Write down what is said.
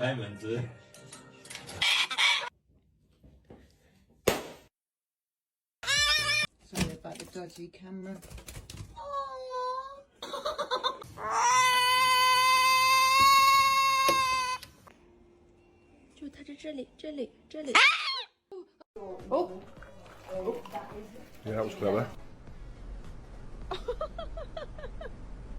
开门子。Sorry about the dodgy camera. 就它在这里，这里。Oh. Yeah, that was clever.